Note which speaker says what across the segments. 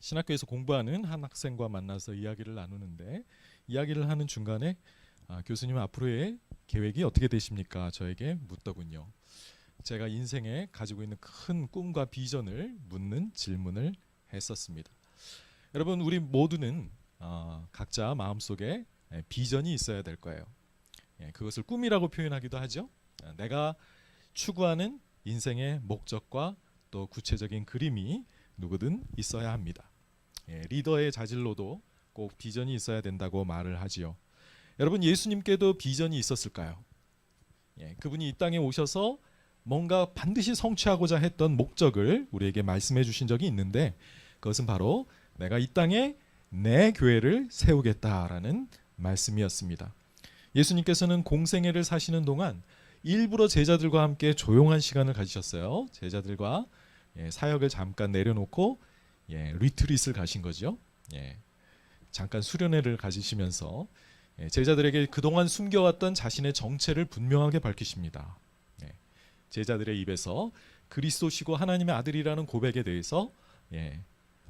Speaker 1: 신학교에서 공부하는 한 학생과 만나서 이야기를 나누는데 이야기를 하는 중간에 교수님 앞으로의 계획이 어떻게 되십니까? 저에게 묻더군요. 제가 인생에 가지고 있는 큰 꿈과 비전을 묻는 질문을 했었습니다. 여러분 우리 모두는 각자 마음속에 비전이 있어야 될 거예요. 그것을 꿈이라고 표현하기도 하죠. 내가 추구하는 인생의 목적과 또 구체적인 그림이 누구든 있어야 합니다. 리더의 자질로도 꼭 비전이 있어야 된다고 말을 하지요. 여러분 예수님께도 비전이 있었을까요? 그분이 이 땅에 오셔서 뭔가 반드시 성취하고자 했던 목적을 우리에게 말씀해 주신 적이 있는데 그것은 바로 내가 이 땅에 내 교회를 세우겠다라는 말씀이었습니다. 예수님께서는 공생애를 사시는 동안 일부러 제자들과 함께 조용한 시간을 가지셨어요. 제자들과 사역을 잠깐 내려놓고 리트릿을 가신 거죠. 잠깐 수련회를 가지시면서 제자들에게 그동안 숨겨왔던 자신의 정체를 분명하게 밝히십니다. 제자들의 입에서 그리스도시고 하나님의 아들이라는 고백에 대해서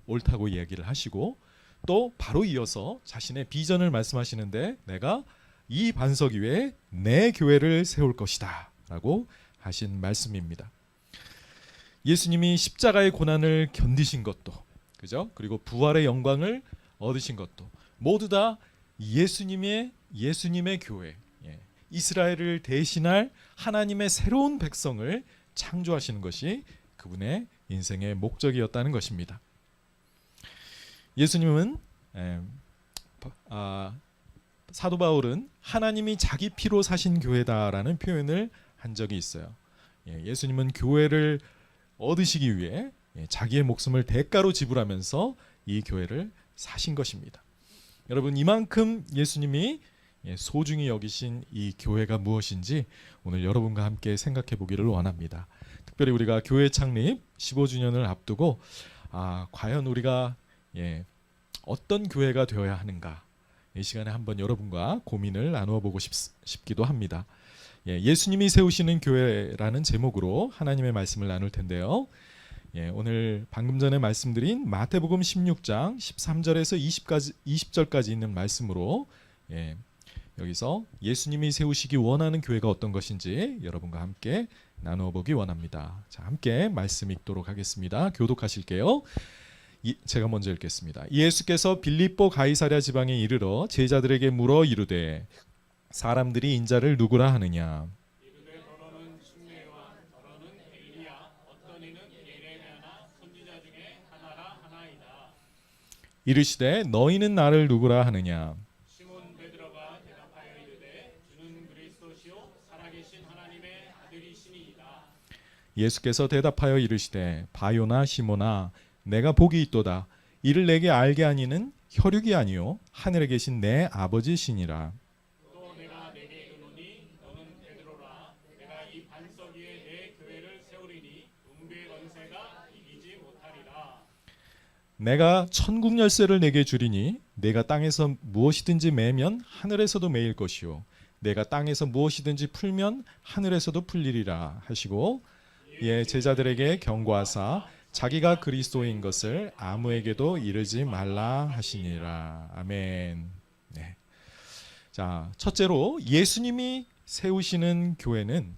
Speaker 1: 옳다고 이야기를 하시고 또 바로 이어서 자신의 비전을 말씀하시는데 내가 이 반석 위에 내 교회를 세울 것이다 라고 하신 말씀입니다. 예수님이 십자가의 고난을 견디신 것도 그죠? 그리고 부활의 영광을 얻으신 것도 모두 다 예수님의 교회, 이스라엘을 대신할 하나님의 새로운 백성을 창조하시는 것이 그분의 인생의 목적이었다는 것입니다. 예수님은 사도 바울은 하나님이 자기 피로 사신 교회다라는 표현을 한 적이 있어요. 예수님은 교회를 얻으시기 위해 자기의 목숨을 대가로 지불하면서 이 교회를 사신 것입니다. 여러분 이만큼 예수님이 소중히 여기신 이 교회가 무엇인지 오늘 여러분과 함께 생각해 보기를 원합니다. 특별히 우리가 교회 창립 15주년을 앞두고 과연 우리가 어떤 교회가 되어야 하는가 이 시간에 한번 여러분과 고민을 나누어 보고 싶기도 합니다. 예수님이 세우시는 교회라는 제목으로 하나님의 말씀을 나눌 텐데요. 오늘 방금 전에 말씀드린 마태복음 16장 13절에서 20절까지 있는 말씀으로 여기서 예수님이 세우시기 원하는 교회가 어떤 것인지 여러분과 함께 나누어 보기 원합니다. 자, 함께 말씀 읽도록 하겠습니다. 교독하실게요. 제가 먼저 읽겠습니다. 예수께서 빌립보 가이사랴 지방에 이르러 제자들에게 물어 이르되 사람들이 인자를 누구라 하느냐?
Speaker 2: 이르되 더러는 신뢰와 더러는 엘리야 어떤 이는 예레미야나 선지자 중에 하나라 하나이다.
Speaker 1: 이르시되 너희는 나를 누구라 하느냐?
Speaker 2: 시몬 베드로가 대답하여 이르되 주는 그리스도시요 살아계신 하나님의 아들이시니이다.
Speaker 1: 예수께서 대답하여 이르시되 바요나 시몬아 내가 복이 있도다. 이를 내게 알게 하니는 혈육이 아니요 하늘에 계신 내 아버지시니라.
Speaker 2: 또 내가 내게 이르노니 너는 베드로라. 내가 이 반석 위에 내 교회를 세우리니 음부의 권세가 이기지 못하리라.
Speaker 1: 내가 천국 열쇠를 내게 주리니 내가 땅에서 무엇이든지 매면 하늘에서도 매일 것이요 내가 땅에서 무엇이든지 풀면 하늘에서도 풀리리라 하시고 제자들에게 경고하사 자기가 그리스도인 것을 아무에게도 이르지 말라 하시니라. 아멘. 자, 첫째로 예수님이 세우시는 교회는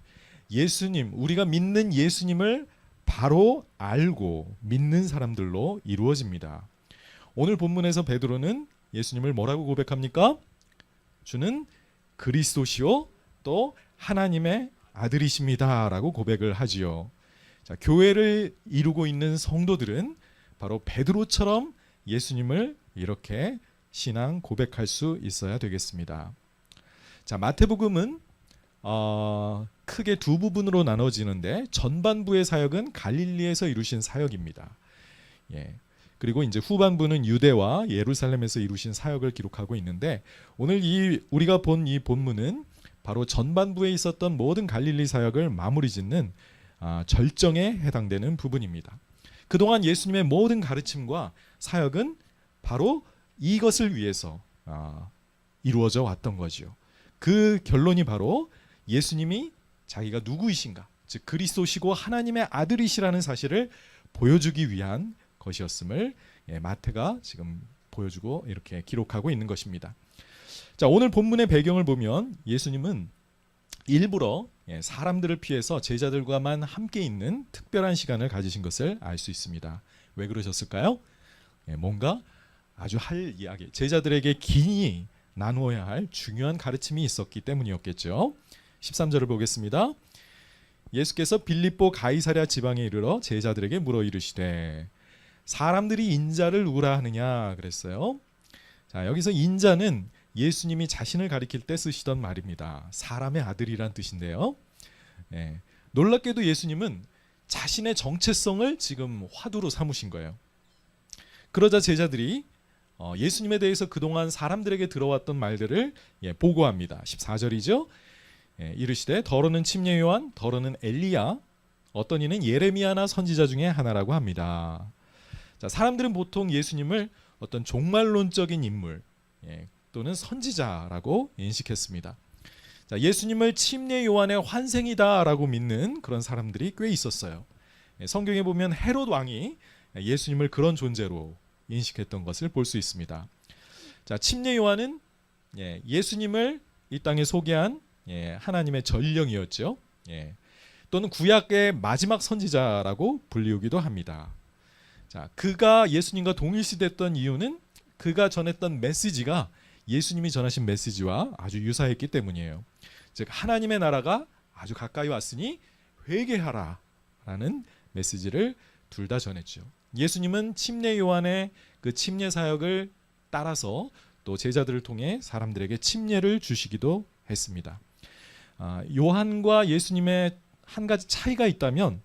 Speaker 1: 우리가 믿는 예수님을 바로 알고 믿는 사람들로 이루어집니다. 오늘 본문에서 베드로는 예수님을 뭐라고 고백합니까? 주는 그리스도시요 또 하나님의 아들이십니다라고 고백을 하지요. 자, 교회를 이루고 있는 성도들은 바로 베드로처럼 예수님을 이렇게 신앙 고백할 수 있어야 되겠습니다. 자, 마태복음은 크게 두 부분으로 나눠지는데 전반부의 사역은 갈릴리에서 이루신 사역입니다. 그리고 이제 후반부는 유대와 예루살렘에서 이루신 사역을 기록하고 있는데 오늘 우리가 본 이 본문은 바로 전반부에 있었던 모든 갈릴리 사역을 마무리 짓는 절정에 해당되는 부분입니다. 그동안 예수님의 모든 가르침과 사역은 바로 이것을 위해서 이루어져 왔던 거죠. 그 결론이 바로 예수님이 자기가 누구이신가, 즉 그리스도시고 하나님의 아들이시라는 사실을 보여주기 위한 것이었음을 마태가 지금 보여주고 이렇게 기록하고 있는 것입니다. 자, 오늘 본문의 배경을 보면 예수님은 일부러 사람들을 피해서 제자들과만 함께 있는 특별한 시간을 가지신 것을 알 수 있습니다. 왜 그러셨을까요? 뭔가 아주 할 이야기, 제자들에게 긴히 나누어야 할 중요한 가르침이 있었기 때문이었겠죠. 13절을 보겠습니다. 예수께서 빌립보 가이사랴 지방에 이르러 제자들에게 물어 이르시되 사람들이 인자를 누구라 하느냐 그랬어요. 자, 여기서 인자는 예수님이 자신을 가리킬 때 쓰시던 말입니다. 사람의 아들이란 뜻인데요. 놀랍게도 예수님은 자신의 정체성을 지금 화두로 삼으신 거예요. 그러자 제자들이 예수님에 대해서 그동안 사람들에게 들어왔던 말들을 보고합니다. 14절이죠. 이르시되 더러는 침례 요한, 더러는 엘리야, 어떤 이는 예레미야나 선지자 중에 하나라고 합니다. 자, 사람들은 보통 예수님을 어떤 종말론적인 인물 또는 선지자라고 인식했습니다. 자, 예수님을 침례 요한의 환생이다라고 믿는 그런 사람들이 꽤 있었어요. 성경에 보면 헤롯 왕이 예수님을 그런 존재로 인식했던 것을 볼 수 있습니다. 자, 침례 요한은 예수님을 이 땅에 소개한 하나님의 전령이었죠. 또는 구약의 마지막 선지자라고 불리우기도 합니다. 자, 그가 예수님과 동일시됐던 이유는 그가 전했던 메시지가 예수님이 전하신 메시지와 아주 유사했기 때문이에요. 즉 하나님의 나라가 아주 가까이 왔으니 회개하라 라는 메시지를 둘 다 전했죠. 예수님은 침례 요한의 그 침례 사역을 따라서 또 제자들을 통해 사람들에게 침례를 주시기도 했습니다. 요한과 예수님의 한 가지 차이가 있다면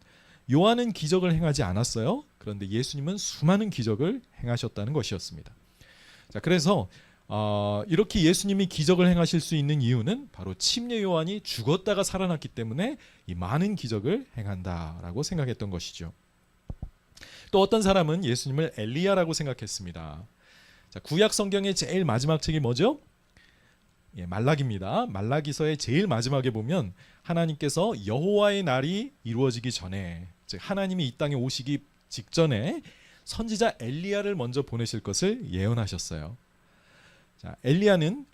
Speaker 1: 요한은 기적을 행하지 않았어요. 그런데 예수님은 수많은 기적을 행하셨다는 것이었습니다. 자, 그래서 이렇게 예수님이 기적을 행하실 수 있는 이유는 바로 침례 요한이 죽었다가 살아났기 때문에 이 많은 기적을 행한다라고 생각했던 것이죠. 또 어떤 사람은 예수님을 엘리야라고 생각했습니다. 자, 구약 성경의 제일 마지막 책이 뭐죠? 말라기입니다. 말라기서의 제일 마지막에 보면 하나님께서 여호와의 날이 이루어지기 전에, 즉 하나님이 이 땅에 오시기 직전에 선지자 엘리야를 먼저 보내실 것을 예언하셨어요. 자, 엘리야는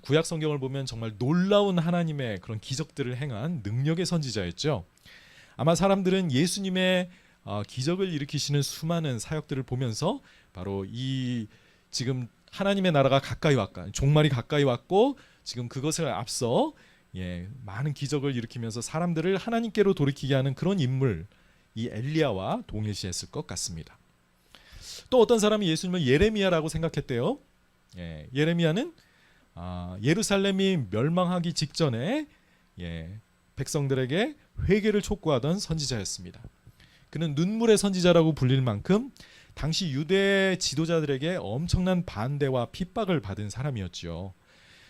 Speaker 1: 구약 성경을 보면 정말 놀라운 하나님의 그런 기적들을 행한 능력의 선지자였죠. 아마 사람들은 예수님의 기적을 일으키시는 수많은 사역들을 보면서 바로 이 지금 하나님의 나라가 가까이 왔고 종말이 가까이 왔고 지금 그것을 앞서 많은 기적을 일으키면서 사람들을 하나님께로 돌이키게 하는 그런 인물, 이 엘리야와 동일시했을 것 같습니다. 또 어떤 사람이 예수님을 예레미야라고 생각했대요. 예레미야는 예루살렘이 멸망하기 직전에 백성들에게 회개를 촉구하던 선지자였습니다. 그는 눈물의 선지자라고 불릴 만큼 당시 유대 지도자들에게 엄청난 반대와 핍박을 받은 사람이었죠.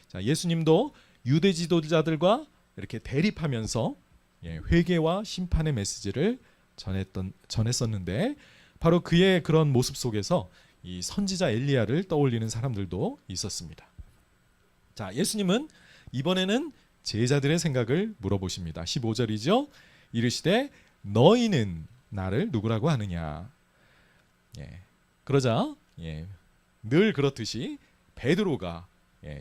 Speaker 1: 자, 예수님도 유대 지도자들과 이렇게 대립하면서 회개와 심판의 메시지를 전했었는데 바로 그의 그런 모습 속에서 이 선지자 엘리야를 떠올리는 사람들도 있었습니다. 자, 예수님은 이번에는 제자들의 생각을 물어보십니다. 15절이죠. 이르시되 너희는 나를 누구라고 하느냐. 그러자 늘 그렇듯이 베드로가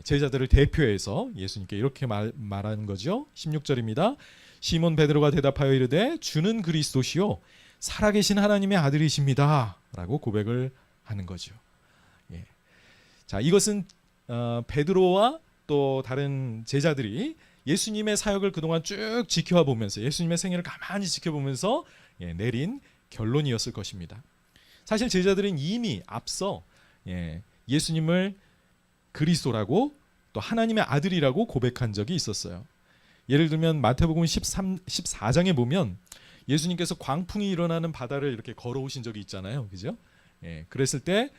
Speaker 1: 제자들을 대표해서 예수님께 이렇게 말하는 거죠. 16절입니다. 시몬 베드로가 대답하여 이르되 주는 그리스도시요 살아계신 하나님의 아들이십니다 라고 고백을 하는 거죠. 자, 이것은 베드로와 또 다른 제자들이 예수님의 사역을 그동안 쭉 지켜와 보면서 예수님의 생애를 가만히 지켜보면서 내린 결론이었을 것입니다. 사실 제자들은 이미 앞서 예수님을 그리스도라고 또 하나님의 아들이라고 고백한 적이 있었어요. 예를 들면 마태복음 14장에 보면 예수님께서 광풍이 일어나는 바다를 이렇게 걸어오신 적이 있잖아요. 그죠? 그랬을 때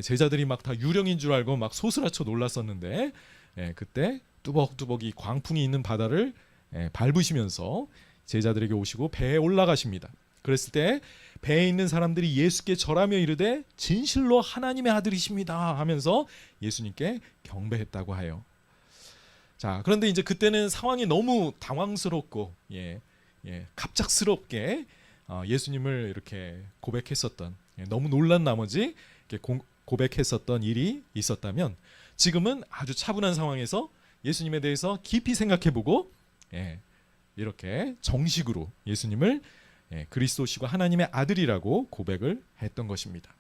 Speaker 1: 제자들이 막 다 유령인 줄 알고 막 소스라쳐 놀랐었는데 그때 뚜벅뚜벅 이 광풍이 있는 바다를 밟으시면서 제자들에게 오시고 배에 올라가십니다. 그랬을 때 배에 있는 사람들이 예수께 절하며 이르되 진실로 하나님의 아들이십니다 하면서 예수님께 경배했다고 해요. 자, 그런데 이제 그때는 상황이 너무 당황스럽고 갑작스럽게 예수님을 이렇게 고백했었던 너무 놀란 나머지 고백했었던 일이 있었다면, 지금은 아주 차분한 상황에서 예수님에 대해서 깊이 생각해보고 이렇게 정식으로 예수님을 그리스도시고 하나님의 아들이라고 고백을 했던 것입니다.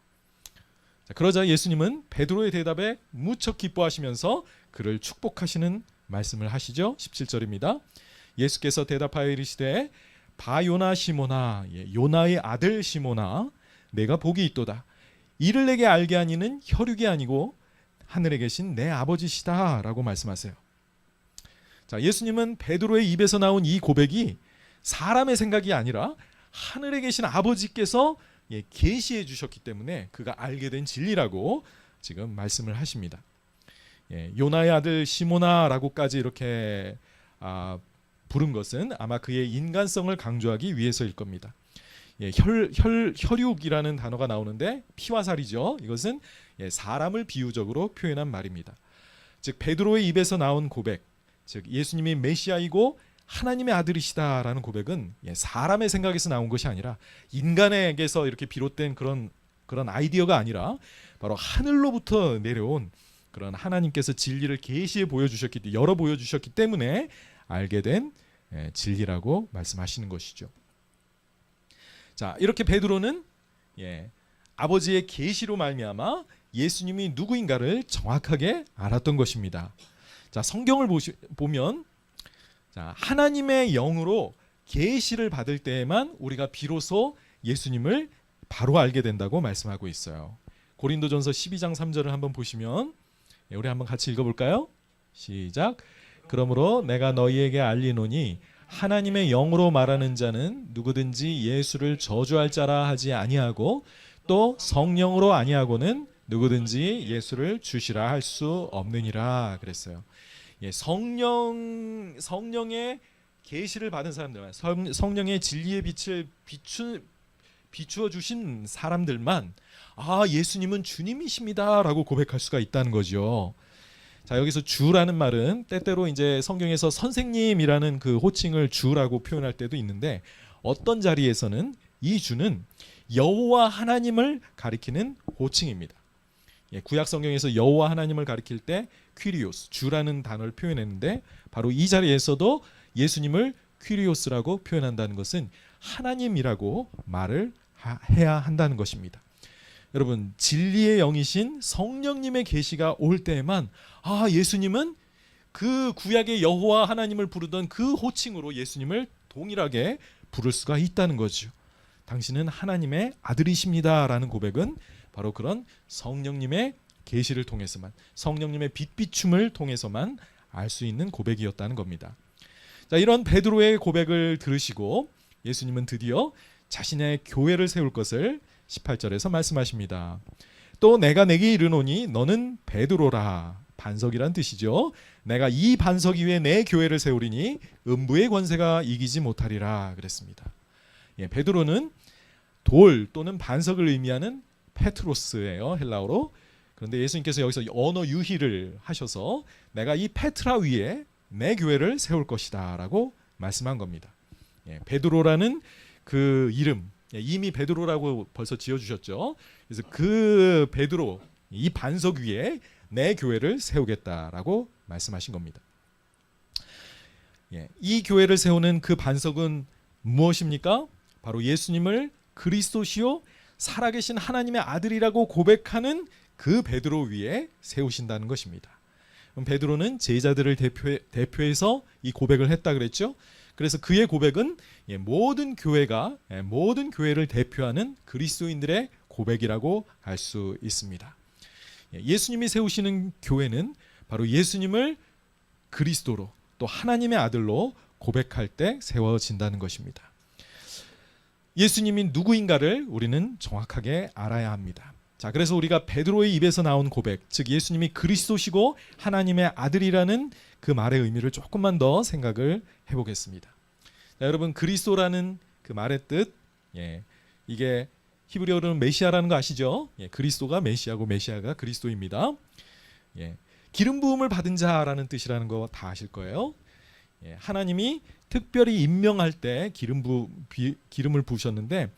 Speaker 1: 자, 그러자 예수님은 베드로의 대답에 무척 기뻐하시면서 그를 축복하시는 말씀을 하시죠. 17절입니다. 예수께서 대답하여 이르시되 바요나 시모나, 요나의 아들 시모나, 내가 복이 있도다. 이를 내게 알게 한 이는 혈육이 아니고 하늘에 계신 내 아버지시다 라고 말씀하세요. 자, 예수님은 베드로의 입에서 나온 이 고백이 사람의 생각이 아니라 하늘에 계신 아버지께서 계시해 주셨기 때문에 그가 알게 된 진리라고 지금 말씀을 하십니다. 요나의 아들 시모나라고까지 이렇게 부른 것은 아마 그의 인간성을 강조하기 위해서일 겁니다. 혈육이라는 단어가 나오는데 피와 살이죠. 이것은 사람을 비유적으로 표현한 말입니다. 즉 베드로의 입에서 나온 고백, 즉 예수님이 메시아이고 하나님의 아들이시다라는 고백은 사람의 생각에서 나온 것이 아니라 인간에게서 이렇게 비롯된 그런 아이디어가 아니라 바로 하늘로부터 내려온 그런 하나님께서 진리를 계시해 보여주셨기, 열어 보여주셨기 때문에 알게 된 진리라고 말씀하시는 것이죠. 자, 이렇게 베드로는 아버지의 계시로 말미암아 예수님이 누구인가를 정확하게 알았던 것입니다. 자, 성경을 보면 자, 하나님의 영으로 계시를 받을 때에만 우리가 비로소 예수님을 바로 알게 된다고 말씀하고 있어요. 고린도전서 12장 3절을 한번 보시면 우리 한번 같이 읽어볼까요? 시작. 그러므로 내가 너희에게 알리노니 하나님의 영으로 말하는 자는 누구든지 예수를 저주할 자라 하지 아니하고 또 성령으로 아니하고는 누구든지 예수를 주시라 할 수 없느니라 그랬어요. 성령의 계시를 받은 사람들만, 성령의 진리의 빛을 비추어 주신 사람들만 예수님은 주님이십니다라고 고백할 수가 있다는 거죠. 자, 여기서 주라는 말은 때때로 이제 성경에서 선생님이라는 그 호칭을 주라고 표현할 때도 있는데, 어떤 자리에서는 이 주는 여호와 하나님을 가리키는 호칭입니다. 구약 성경에서 여호와 하나님을 가리킬 때 퀴리오스, 주라는 단어를 표현했는데, 바로 이 자리에서도 예수님을 퀴리오스라고 표현한다는 것은 하나님이라고 말을 해야 한다는 것입니다. 여러분, 진리의 영이신 성령님의 계시가 올 때에만 예수님은 그 구약의 여호와 하나님을 부르던 그 호칭으로 예수님을 동일하게 부를 수가 있다는 거죠. 당신은 하나님의 아들이십니다라는 고백은 바로 그런 성령님의 계시를 통해서만, 성령님의 빛비춤을 통해서만 알 수 있는 고백이었다는 겁니다. 자, 이런 베드로의 고백을 들으시고 예수님은 드디어 자신의 교회를 세울 것을 18절에서 말씀하십니다. 또 내가 내게 이르노니 너는 베드로라, 반석이란 뜻이죠. 내가 이 반석 위에 내 교회를 세우리니 음부의 권세가 이기지 못하리라 그랬습니다. 베드로는 돌 또는 반석을 의미하는 페트로스예요, 헬라어로. 그런데 예수님께서 여기서 언어 유희를 하셔서 내가 이 페트라 위에 내 교회를 세울 것이다 라고 말씀한 겁니다. 베드로라는 그 이름, 이미 베드로라고 벌써 지어주셨죠. 그래서 그 베드로, 이 반석 위에 내 교회를 세우겠다라고 말씀하신 겁니다. 이 교회를 세우는 그 반석은 무엇입니까? 바로 예수님을 그리스도시요 살아계신 하나님의 아들이라고 고백하는 그 베드로 위에 세우신다는 것입니다. 그럼 베드로는 제자들을 대표해서 이 고백을 했다 그랬죠. 그래서 그의 고백은 모든 교회를 대표하는 그리스도인들의 고백이라고 할 수 있습니다. 예수님이 세우시는 교회는 바로 예수님을 그리스도로 또 하나님의 아들로 고백할 때 세워진다는 것입니다. 예수님이 누구인가를 우리는 정확하게 알아야 합니다. 자, 그래서 우리가 베드로의 입에서 나온 고백, 즉 예수님이 그리스도시고 하나님의 아들이라는 그 말의 의미를 조금만 더 생각을 해보겠습니다. 자, 여러분, 그리스도라는 그 말의 뜻, 이게 히브리어로는 메시아라는 거 아시죠? 그리스도가 메시아고 메시아가 그리스도입니다. 기름 부음을 받은 자라는 뜻이라는 거 다 아실 거예요. 하나님이 특별히 임명할 때 기름을 부으셨는데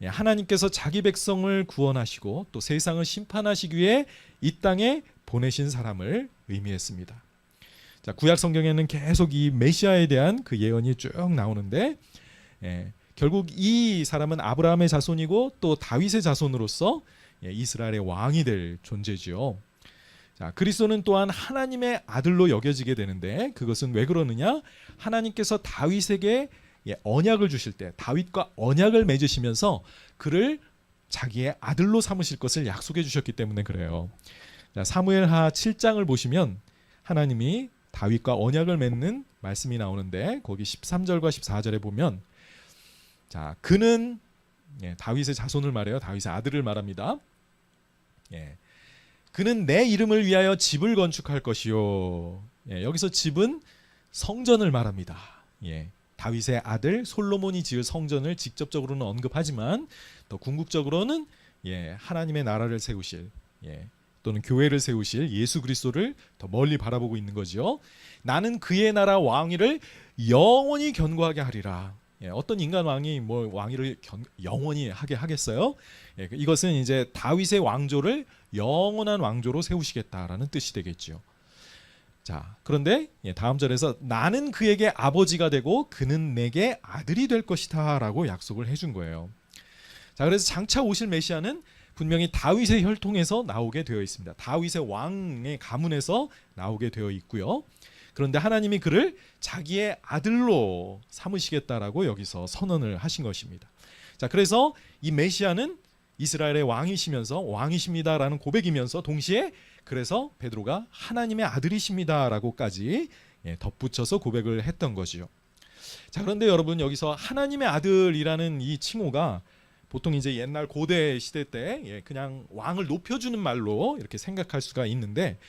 Speaker 1: 하나님께서 자기 백성을 구원하시고 또 세상을 심판하시기 위해 이 땅에 보내신 사람을 의미했습니다. 자, 구약 성경에는 계속 이 메시아에 대한 그 예언이 쭉 나오는데 결국 이 사람은 아브라함의 자손이고 또 다윗의 자손으로서 이스라엘의 왕이 될 존재지요. 자, 그리스도는 또한 하나님의 아들로 여겨지게 되는데 그것은 왜 그러느냐? 하나님께서 다윗에게 언약을 주실 때 다윗과 언약을 맺으시면서 그를 자기의 아들로 삼으실 것을 약속해 주셨기 때문에 그래요. 자, 사무엘하 7장을 보시면 하나님이 다윗과 언약을 맺는 말씀이 나오는데 거기 13절과 14절에 보면 자, 그는 다윗의 자손을 말해요. 다윗의 아들을 말합니다. 그는 내 이름을 위하여 집을 건축할 것이요. 여기서 집은 성전을 말합니다. 다윗의 아들 솔로몬이 지을 성전을 직접적으로는 언급하지만 더 궁극적으로는 하나님의 나라를 세우실 또는 교회를 세우실 예수 그리스도를 더 멀리 바라보고 있는 거죠. 나는 그의 나라 왕위를 영원히 견고하게 하리라. 어떤 인간 왕이 뭐 왕위를 영원히 하게 하겠어요? 이것은 이제 다윗의 왕조를 영원한 왕조로 세우시겠다라는 뜻이 되겠죠. 자, 그런데 다음 절에서 나는 그에게 아버지가 되고 그는 내게 아들이 될 것이다라고 약속을 해준 거예요. 자, 그래서 장차 오실 메시아는 분명히 다윗의 혈통에서 나오게 되어 있습니다. 다윗의 왕의 가문에서 나오게 되어 있고요. 그런데 하나님이 그를 자기의 아들로 삼으시겠다라고 여기서 선언을 하신 것입니다. 자, 그래서 이 메시아는 이스라엘의 왕이시면서 왕이십니다라는 고백이면서 동시에 그래서 베드로가 하나님의 아들이십니다라고까지 덧붙여서 고백을 했던 거지요. 자, 그런데 여러분 여기서 하나님의 아들이라는 이 칭호가 보통 이제 옛날 고대 시대 때 그냥 왕을 높여주는 말로 이렇게 생각할 수가 있는데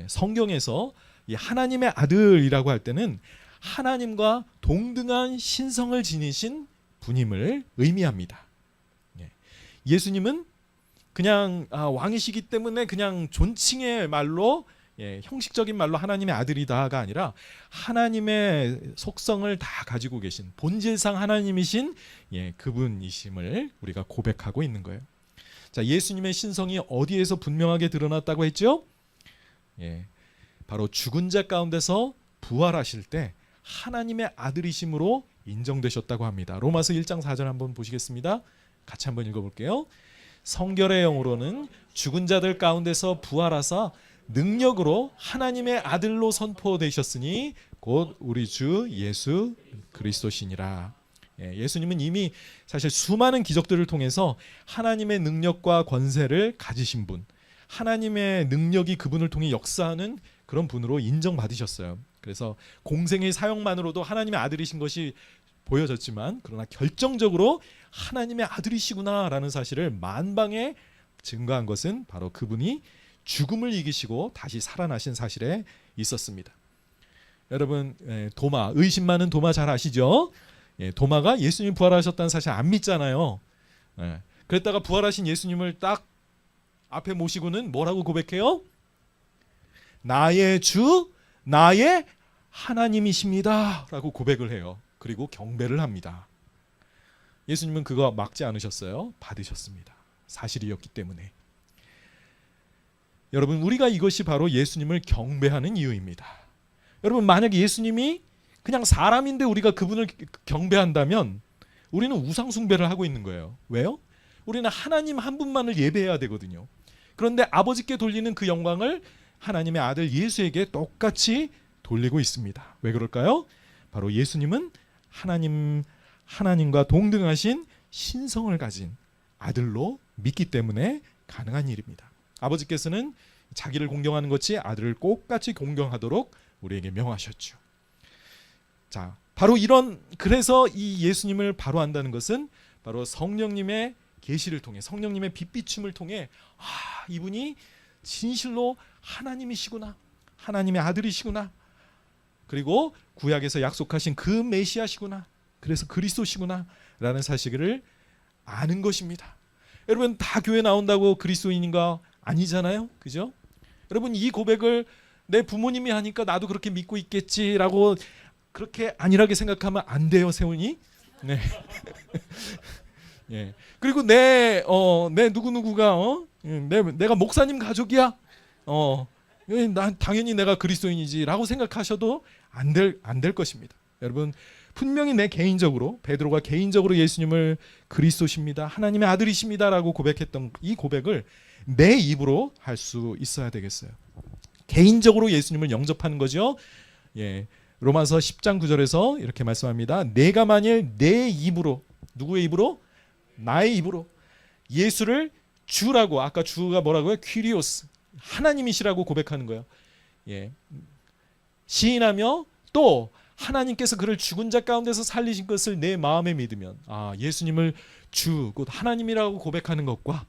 Speaker 1: 성경에서 이 하나님의 아들이라고 할 때는 하나님과 동등한 신성을 지니신 분임을 의미합니다. 예수님은 그냥 왕이시기 때문에 그냥 존칭의 말로 형식적인 말로 하나님의 아들이다가 아니라 하나님의 속성을 다 가지고 계신 본질상 하나님이신 그분이심을 우리가 고백하고 있는 거예요. 자, 예수님의 신성이 어디에서 분명하게 드러났다고 했죠? 바로 죽은 자 가운데서 부활하실 때 하나님의 아들이심으로 인정되셨다고 합니다. 로마서 1장 4절 한번 보시겠습니다. 같이 한번 읽어볼게요. 성결의 영으로는 죽은 자들 가운데서 부활하사 능력으로 하나님의 아들로 선포되셨으니 곧 우리 주 예수 그리스도시니라. 예수님은 이미 사실 수많은 기적들을 통해서 하나님의 능력과 권세를 가지신 분, 하나님의 능력이 그분을 통해 역사하는 그런 분으로 인정받으셨어요. 그래서 공생의 사역만으로도 하나님의 아들이신 것이 보여졌지만 그러나 결정적으로 하나님의 아들이시구나라는 사실을 만방에 증거한 것은 바로 그분이 죽음을 이기시고 다시 살아나신 사실에 있었습니다. 여러분 도마, 의심 많은 도마 잘 아시죠? 도마가 예수님 부활하셨다는 사실 안 믿잖아요. 그랬다가 부활하신 예수님을 딱 앞에 모시고는 뭐라고 고백해요? 나의 주, 나의 하나님이십니다 라고 고백을 해요. 그리고 경배를 합니다. 예수님은 그거 막지 않으셨어요. 받으셨습니다. 사실이었기 때문에. 여러분 우리가 이것이 바로 예수님을 경배하는 이유입니다. 여러분 만약에 예수님이 그냥 사람인데 우리가 그분을 경배한다면 우리는 우상 숭배를 하고 있는 거예요. 왜요? 우리는 하나님 한 분만을 예배해야 되거든요. 그런데 아버지께 돌리는 그 영광을 하나님의 아들 예수에게 똑같이 돌리고 있습니다. 왜 그럴까요? 바로 예수님은 하나님과 동등하신 신성을 가진 아들로 믿기 때문에 가능한 일입니다. 아버지께서는 자기를 공경하는 것이 아들을 똑같이 공경하도록 우리에게 명하셨죠. 자, 바로 그래서 이 예수님을 바로 안다는 것은 바로 성령님의 계시를 통해 성령님의 빛비춤을 통해 이분이 진실로 하나님이시구나, 하나님의 아들이시구나, 그리고 구약에서 약속하신 그 메시아시구나, 그래서 그리스도시구나 라는 사실을 아는 것입니다. 여러분 다 교회 나온다고 그리스도인인가? 아니잖아요. 그죠? 여러분 이 고백을 내 부모님이 하니까 나도 그렇게 믿고 있겠지라고 그렇게 안일하게 생각하면 안 돼요, 세훈이. 네. 예. 그리고 내 누구누구가 내가 목사님 가족이야. 난 당연히 내가 그리스도인이지라고 생각하셔도 안 될 것입니다. 여러분, 분명히 내 개인적으로, 베드로가 개인적으로 예수님을 그리스도십니다, 하나님의 아들이십니다라고 고백했던 이 고백을 내 입으로 할 수 있어야 되겠어요. 개인적으로 예수님을 영접하는 거죠. 예. 로마서 10장 9절에서 이렇게 말씀합니다. 내가 만일 내 입으로, 누구의 입으로? 나의 입으로 예수를 주라고, 아까 주가 뭐라고요? 퀴리오스, 하나님이시라고 고백하는 거예요. 예. 시인하며 또 하나님께서 그를 죽은 자 가운데서 살리신 것을 내 마음에 믿으면, 예수님을 주, 곧 하나님이라고 고백하는 것과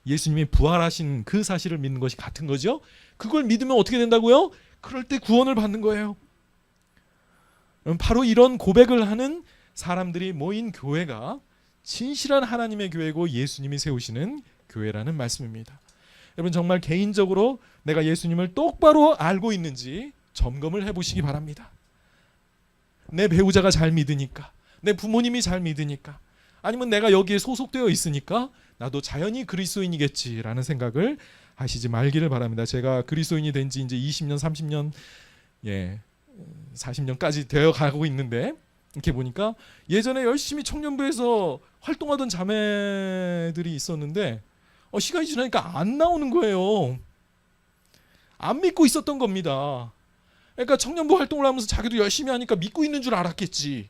Speaker 1: 예수님이 부활하신 그 사실을 믿는 것이 같은 거죠. 그걸 믿으면 어떻게 된다고요? 그럴 때 구원을 받는 거예요. 바로 이런 고백을 하는 사람들이 모인 교회가 진실한 하나님의 교회고 예수님이 세우시는 교회라는 말씀입니다. 여러분, 정말 개인적으로 내가 예수님을 똑바로 알고 있는지 점검을 해보시기 바랍니다. 내 배우자가 잘 믿으니까, 내 부모님이 잘 믿으니까, 아니면 내가 여기에 소속되어 있으니까 나도 자연히 그리스도인이겠지라는 생각을 하시지 말기를 바랍니다. 제가 그리스도인이 된 지 이제 20년, 30년, 40년까지 되어 가고 있는데, 이렇게 보니까 예전에 열심히 청년부에서 활동하던 자매들이 있었는데 시간이 지나니까 안 나오는 거예요. 안 믿고 있었던 겁니다. 그러니까 청년부 활동을 하면서 자기도 열심히 하니까 믿고 있는 줄 알았겠지.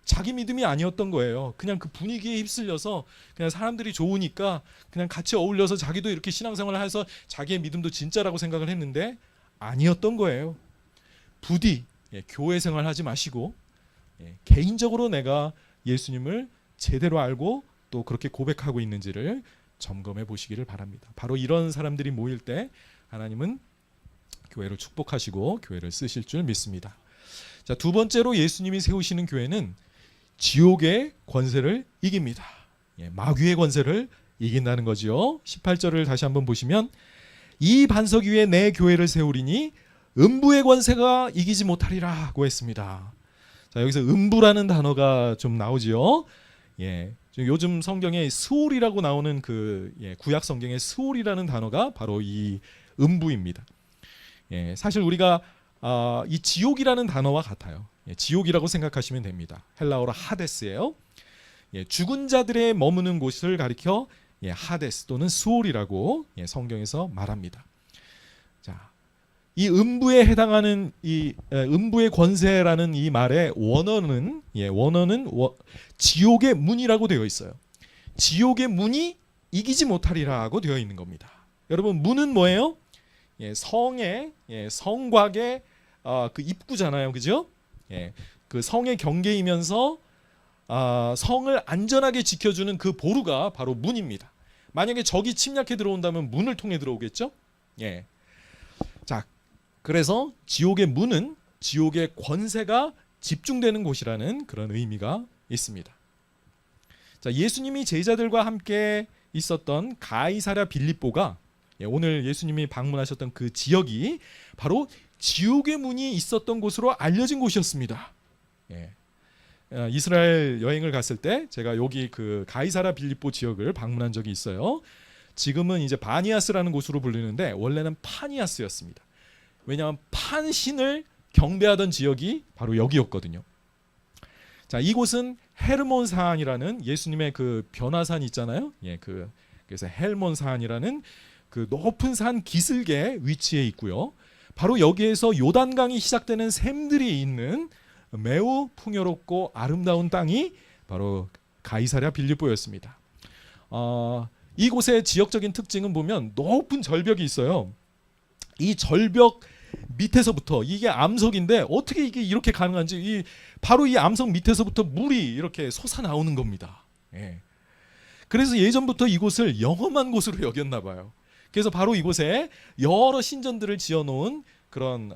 Speaker 1: 자기 믿음이 아니었던 거예요. 그냥 그 분위기에 휩쓸려서 그냥 사람들이 좋으니까 그냥 같이 어울려서 자기도 이렇게 신앙생활을 해서 자기의 믿음도 진짜라고 생각을 했는데 아니었던 거예요. 부디 교회 생활하지 마시고 개인적으로 내가 예수님을 제대로 알고 또 그렇게 고백하고 있는지를 점검해 보시기를 바랍니다. 바로 이런 사람들이 모일 때 하나님은 교회를 축복하시고 교회를 쓰실 줄 믿습니다. 자, 두 번째로 예수님이 세우시는 교회는 지옥의 권세를 이깁니다. 마귀의 권세를 이긴다는 거죠. 18절을 다시 한번 보시면, 이 반석 위에 내 교회를 세우리니 음부의 권세가 이기지 못하리라고 했습니다. 자, 여기서 음부라는 단어가 좀 나오지요. 요즘 성경에 스올이라고 나오는 구약 성경의 스올이라는 단어가 바로 이 음부입니다. 사실 우리가 이 지옥이라는 단어와 같아요. 지옥이라고 생각하시면 됩니다. 헬라어로 하데스예요. 죽은 자들의 머무는 곳을 가리켜 하데스 또는 스올이라고 성경에서 말합니다. 자, 이 음부에 해당하는 이 음부의 권세라는 이 말의 원어는 지옥의 문이라고 되어 있어요. 지옥의 문이 이기지 못하리라고 되어 있는 겁니다. 여러분, 문은 뭐예요? 성의 성곽의 그 입구잖아요, 그죠? 그 성의 경계이면서 성을 안전하게 지켜주는 그 보루가 바로 문입니다. 만약에 적이 침략해 들어온다면 문을 통해 들어오겠죠? 자, 그래서 지옥의 문은 지옥의 권세가 집중되는 곳이라는 그런 의미가 있습니다. 자, 예수님이 제자들과 함께 있었던 가이사랴 빌립보가 오늘 예수님이 방문하셨던 그 지역이 바로 지옥의 문이 있었던 곳으로 알려진 곳이었습니다. 이스라엘 여행을 갔을 때 제가 여기 그 가이사랴 빌립보 지역을 방문한 적이 있어요. 지금은 이제 바니아스라는 곳으로 불리는데 원래는 파니아스였습니다. 왜냐하면 판신을 경배하던 지역이 바로 여기였거든요. 자, 이곳은 헬몬산이라는 예수님의 그 변화산 있잖아요. 그래서 헬몬산이라는 그 높은 산 기슭에 위치해 있고요. 바로 여기에서 요단강이 시작되는 샘들이 있는 매우 풍요롭고 아름다운 땅이 바로 가이사랴 빌립보였습니다. 이곳의 지역적인 특징은 보면 높은 절벽이 있어요. 이 절벽 밑에서부터, 이게 암석인데 어떻게 이게 이렇게 가능한지, 바로 이 암석 밑에서부터 물이 이렇게 솟아나오는 겁니다. 그래서 예전부터 이곳을 영험한 곳으로 여겼나 봐요. 그래서 바로 이곳에 여러 신전들을 지어놓은 그런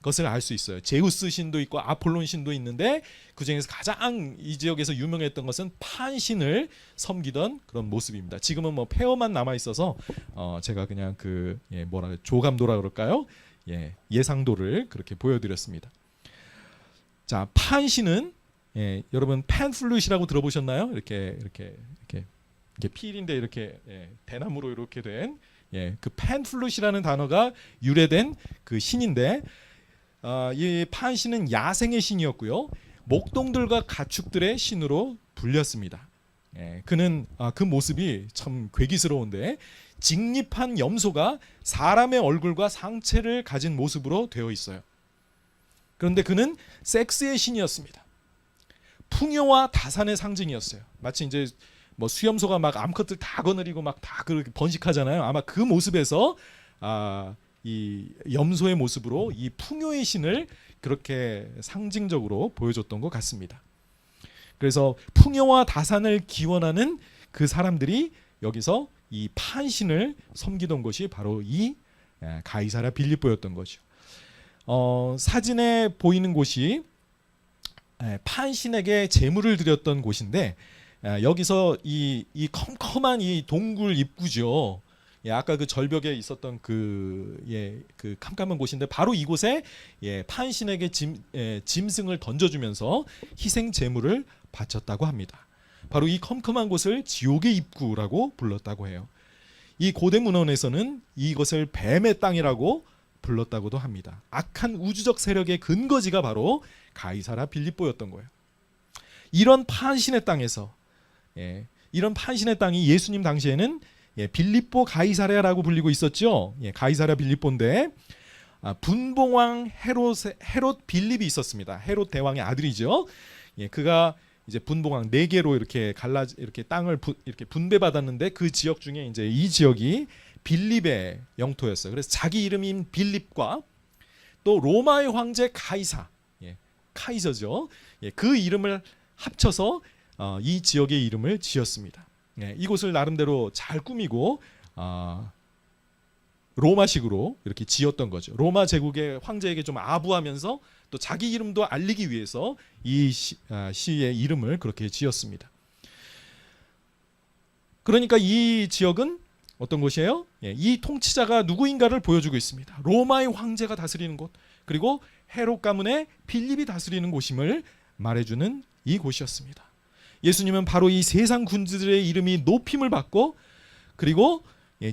Speaker 1: 것을 알 수 있어요. 제우스 신도 있고 아폴론 신도 있는데 그 중에서 가장 이 지역에서 유명했던 것은 판신을 섬기던 그런 모습입니다. 지금은 뭐 폐허만 남아 있어서 제가 그냥 조감도라 그럴까요? 예상도를 그렇게 보여드렸습니다. 자, 판신은 예, 여러분 팬플룻이라고 들어보셨나요? 이렇게 필인데 이렇게 대나무로 이렇게 된 그 팬플룻이라는 단어가 유래된 그 신인데 이 판신은 야생의 신이었고요. 목동들과 가축들의 신으로 불렸습니다. 그는 그 모습이 참 괴기스러운데 직립한 염소가 사람의 얼굴과 상체를 가진 모습으로 되어 있어요. 그런데 그는 섹스의 신이었습니다. 풍요와 다산의 상징이었어요. 마치 이제 뭐 수염소가 막 암컷들 다 거느리고 막 다 그렇게 번식하잖아요. 아마 그 모습에서 이 염소의 모습으로 이 풍요의 신을 그렇게 상징적으로 보여줬던 것 같습니다. 그래서 풍요와 다산을 기원하는 그 사람들이 여기서 이 판신을 섬기던 것이 바로 이 가이사랴 빌립보였던 거죠. 사진에 보이는 곳이 판신에게 제물을 드렸던 곳인데 여기서 이 컴컴한 이 동굴 입구죠. 아까 그 절벽에 있었던 그 캄캄한 곳인데 바로 이곳에 판신에게 짐승을 던져주면서 희생 제물을 바쳤다고 합니다. 바로 이 컴컴한 곳을 지옥의 입구라고 불렀다고 해요. 이 고대 문헌에서는 이것을 뱀의 땅이라고 불렀다고도 합니다. 악한 우주적 세력의 근거지가 바로 가이사랴 빌립보였던 거예요. 이런 판신의 땅에서 이런 판신의 땅이 예수님 당시에는 빌립보 가이사랴라고 불리고 있었죠. 가이사랴 빌립보인데 분봉왕 헤롯 빌립이 있었습니다. 헤롯 대왕의 아들이죠. 그가 이제 분봉왕 4개로 이렇게 땅을 이렇게 분배받았는데 그 지역 중에 이제 이 지역이 빌립의 영토였어요. 그래서 자기 이름인 빌립과 또 로마의 황제 카이서죠. 그 이름을 합쳐서 이 지역의 이름을 지었습니다. 이곳을 나름대로 잘 꾸미고 로마식으로 이렇게 지었던 거죠. 로마 제국의 황제에게 좀 아부하면서 또 자기 이름도 알리기 위해서 이 시의 이름을 그렇게 지었습니다. 그러니까 이 지역은 어떤 곳이에요? 이 통치자가 누구인가를 보여주고 있습니다. 로마의 황제가 다스리는 곳, 그리고 헤롯 가문의 빌립이 다스리는 곳임을 말해주는 이 곳이었습니다. 예수님은 바로 이 세상 군주들의 이름이 높임을 받고 그리고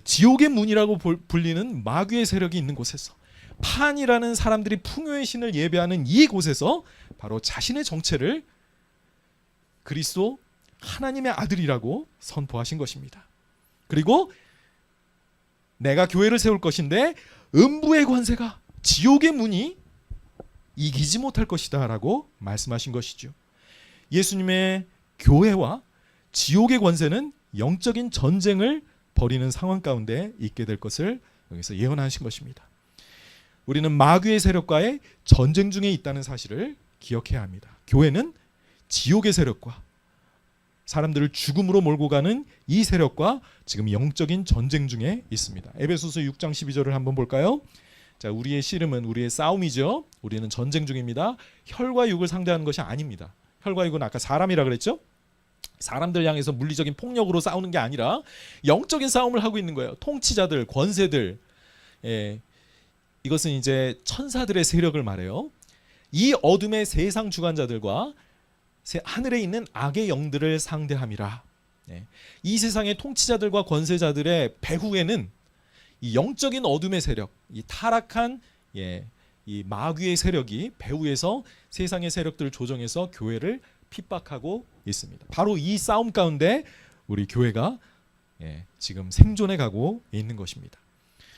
Speaker 1: 지옥의 문이라고 불리는 마귀의 세력이 있는 곳에서 판이라는 사람들이 풍요의 신을 예배하는 이 곳에서 바로 자신의 정체를 그리스도 하나님의 아들이라고 선포하신 것입니다. 그리고 내가 교회를 세울 것인데 음부의 권세가 지옥의 문이 이기지 못할 것이다 라고 말씀하신 것이죠. 예수님의 교회와 지옥의 권세는 영적인 전쟁을 벌이는 상황 가운데 있게 될 것을 여기서 예언하신 것입니다. 우리는 마귀의 세력과의 전쟁 중에 있다는 사실을 기억해야 합니다. 교회는 지옥의 세력과 사람들을 죽음으로 몰고 가는 이 세력과 지금 영적인 전쟁 중에 있습니다. 에베소서 6장 12절을 한번 볼까요? 자, 우리의 씨름은 우리의 싸움이죠. 우리는 전쟁 중입니다. 혈과 육을 상대하는 것이 아닙니다. 혈과 육은 아까 사람이라 그랬죠? 사람들 향해서 물리적인 폭력으로 싸우는 게 아니라 영적인 싸움을 하고 있는 거예요. 통치자들, 권세들, 이것은 이제 천사들의 세력을 말해요. 이 어둠의 세상 주관자들과 하늘에 있는 악의 영들을 상대함이라. 이 세상의 통치자들과 권세자들의 배후에는 이 영적인 어둠의 세력, 이 타락한 이 마귀의 세력이 배후에서 세상의 세력들을 조정해서 교회를 핍박하고 있습니다. 바로 이 싸움 가운데 우리 교회가 지금 생존해 가고 있는 것입니다.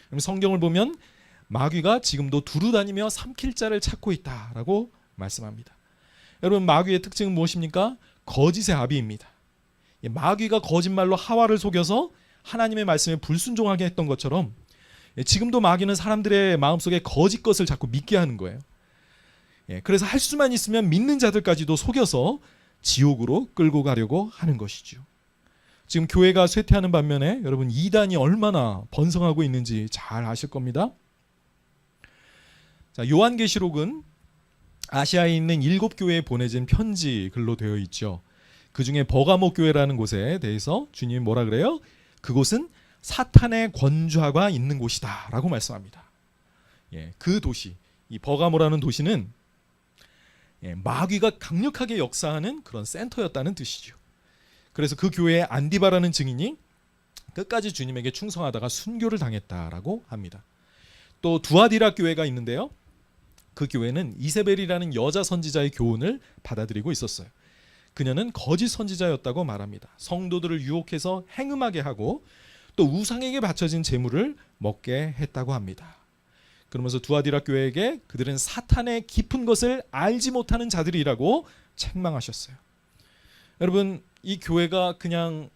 Speaker 1: 그럼 성경을 보면 마귀가 지금도 두루다니며 삼킬 자를 찾고 있다라고 말씀합니다. 여러분, 마귀의 특징은 무엇입니까? 거짓의 아비입니다. 마귀가 거짓말로 하와를 속여서 하나님의 말씀에 불순종하게 했던 것처럼 지금도 마귀는 사람들의 마음속에 거짓 것을 자꾸 믿게 하는 거예요. 그래서 할 수만 있으면 믿는 자들까지도 속여서 지옥으로 끌고 가려고 하는 것이죠. 지금 교회가 쇠퇴하는 반면에 여러분 이단이 얼마나 번성하고 있는지 잘 아실 겁니다. 자, 요한계시록은 아시아에 있는 7교회에 보내진 편지 글로 되어 있죠. 그 중에 버가모 교회라는 곳에 대해서 주님이 뭐라 그래요? 그곳은 사탄의 권좌가 있는 곳이다 라고 말씀합니다. 그 도시, 이 버가모라는 도시는 마귀가 강력하게 역사하는 그런 센터였다는 뜻이죠. 그래서 그 교회에 안디바라는 증인이 끝까지 주님에게 충성하다가 순교를 당했다라고 합니다. 또 두아디라 교회가 있는데요. 그 교회는 이세벨이라는 여자 선지자의 교훈을 받아들이고 있었어요. 그녀는 거짓 선지자였다고 말합니다. 성도들을 유혹해서 행음하게 하고 또 우상에게 바쳐진 제물을 먹게 했다고 합니다. 그러면서 두아디라 교회에게 그들은 사탄의 깊은 것을 알지 못하는 자들이라고 책망하셨어요. 여러분, 이 교회가 그냥